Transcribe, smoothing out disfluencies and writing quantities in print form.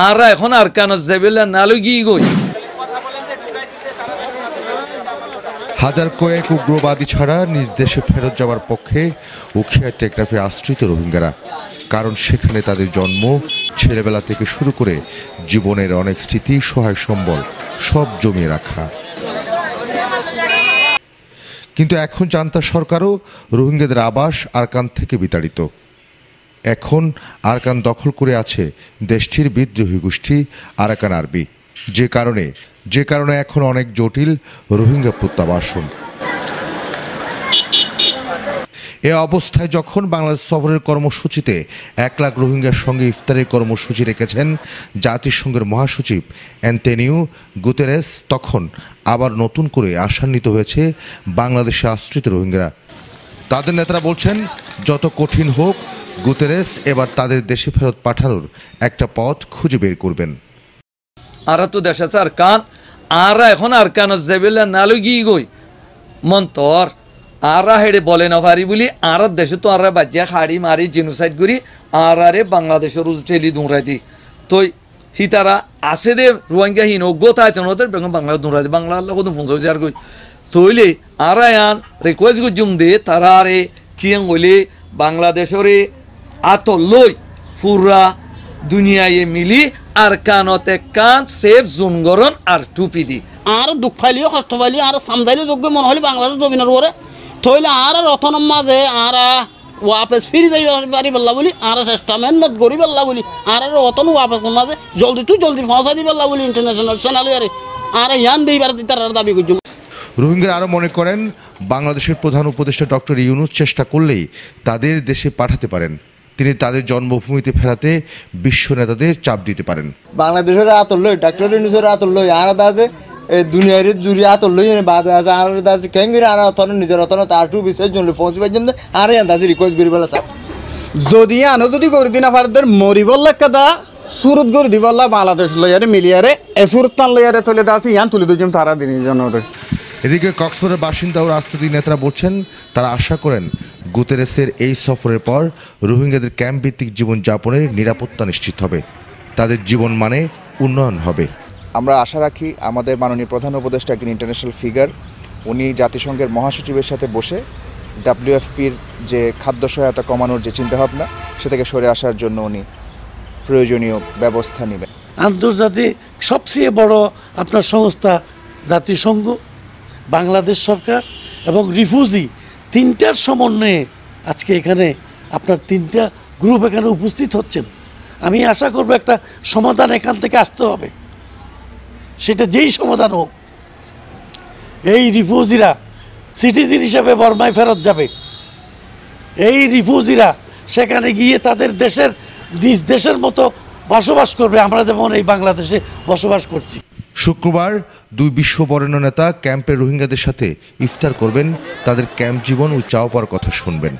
আর এখন আর কেন যাবেলা নালো কি গই হাজার কয়েক উগ্রবাদী ছাড়া নিজ দেশে ফেরত যাওয়ার পক্ষে উখিয়া টেকনাফে আশ্রিত রোহিঙ্গারা, কারণ সেখানে তাদের জন্ম, ছেলেবেলা থেকে শুরু করে জীবনের অনেক স্মৃতি, সহায় সম্বল সব জমিয়ে রাখা। কিন্তু এখন জান্তা সরকারও রোহিঙ্গাদের আবাস আরাকান থেকে বিতাড়িত। এখন আরাকান দখল করে আছে দেশটির বিদ্রোহী গোষ্ঠী আরাকান আর্মি, যে কারণে এখন অনেক জটিল রোহিঙ্গা প্রত্যাবাসন। এ অবস্থায় যখন বাংলাদেশ সফরের কর্মসূচিতে 1 লাখ রোহিঙ্গার সঙ্গে ইফতারের কর্মসূচি রেখেছেন জাতিসংঘের মহাসচিব অ্যান্টোনিও গুতেরেস, তখন আবার নতুন করে আশান্বিত হয়েছে বাংলাদেশে আশ্রিত রোহিঙ্গারা। তাদের নেতারা বলছেন, যত কঠিন হোক গুতেরেস এবার তাদের দেশে ফেরত পাঠানোর একটা পথ খুঁজে বের করবেন। আরা তো দেশ আছে আরকান, আরা এখন আরকান যাবেলা নালো কি গই মন্তর আরা হেডে বলে না পারি বলি আর দেশে তো আর বাজিয়া খাড়ি মারি জেনোসাইড করি আরে বাংলাদেশের টেলি দৌড়াই দি তো হিতারা আছে দে রোহিঙ্গা হীন গোতায় তোদের বাংলা দৌড়াই দি বাংলা কোনো পৌঁছে আর গই তৈলে আরা আন রিকোয়েস্ট গুজুম দে তারা আরে কিয়াং বলে বাংলাদেশরে আতলই পুরা দুনিয়ায় মিলি আর কানতে কান সেফ জোন গরন আর টুপি দি আর দুঃখ ফাইলিও কষ্ট ফাইলিও আর সামদাইলে যোগ্য মনে হলে বাংলাদেশ জমিনের উপরে থইলে আর রতনম মাঝে আর ওয়াপেস ফিরে যাই পারি পাল্লা বলি আর চেষ্টা মেহনত করি পাল্লা বলি আর রতন ওয়াপেস মাঝে জলদি পৌঁছা দি পাল্লা বলি ইন্টারন্যাশনাল সোনালি আর ইয়ান দিবার তার দাবি করছি। রোহিঙ্গারা আরও মনে করেন, বাংলাদেশের প্রধান উপদেষ্টা ডক্টর ইউনূস চেষ্টা করলেই তাদের দেশে পাঠাতে পারেন। তিনি তাদের জন্মভূমিতে ফেরাতে বিশ্ব নেতাদের চাপ দিতে পারেন। বাংলাদেশের আতলই ডক্টর ইউনূসের আতলই আর আছে এই দুনিয়ার জুড়ি আতলই বাদ আছে আর আছে কেঙ্গির আর অথন নিজের অথন তার টু বিশেষ জন্য পৌঁছবার জন্য আর আন্দাজে রিকোয়েস্ট করি বলা স্যার যদি আনো যদি করে দিন আপনাদের মরিবল লেখা সুরত করে দিবল্লা বাংলাদেশ লইয়ারে মিলিয়ারে এ সুরত তান লইয়ারে তুলে দাসি ইয়ান তুলে দুজন তারা দিনের জন্য। এদিকে কক্সবাজারের বাসিন্দা ও রাজনৈতিক নেতারা বলছেন, তারা আশা করেন গুতেরেসের এই সফরের পর রোহিঙ্গাদের ক্যাম্প ভিত্তিক জীবনযাপনের নিরাপত্তা নিশ্চিত হবে, তাদের জীবন মানে উন্নয়ন হবে। আমরা আশা রাখি আমাদের মাননীয় প্রধান উপদেষ্টা একজন ইন্টারন্যাশনাল ফিগার, উনি জাতিসংঘের মহাসচিবের সাথে বসে WFPর যে খাদ্য সহায়তা কমানোর যে চিন্তাভাবনা সে থেকে সরে আসার জন্য উনি প্রয়োজনীয় ব্যবস্থা নেবেন। আন্তর্জাতিক সবচেয়ে বড় আপনার সংস্থা জাতিসংঘ, বাংলাদেশ সরকার এবং রিফিউজি তিনটার সমন্বয়ে আজকে এখানে আপনার তিনটা গ্রুপ এখানে উপস্থিত হচ্ছেন। আমি আশা করব একটা সমাধান এখান থেকে আসতে হবে, সেটা যেই সমাধান হোক। এই রিফিউজিরা সিটিজেন হিসাবে বর্মায় ফেরত যাবে, এই রিফিউজিরা সেখানে গিয়ে তাদের নিজ দেশের মতো বসবাস করবে, আমরা যেমন এই বাংলাদেশে বসবাস করছি। শুক্রবার 2 বিশ্ব বরেণ্য নেতা ক্যাম্পের রোহিঙ্গাদের সাথে ইফতার করবেন, তাদের ক্যাম্প জীবন ও চাওয়ার কথা শুনবেন।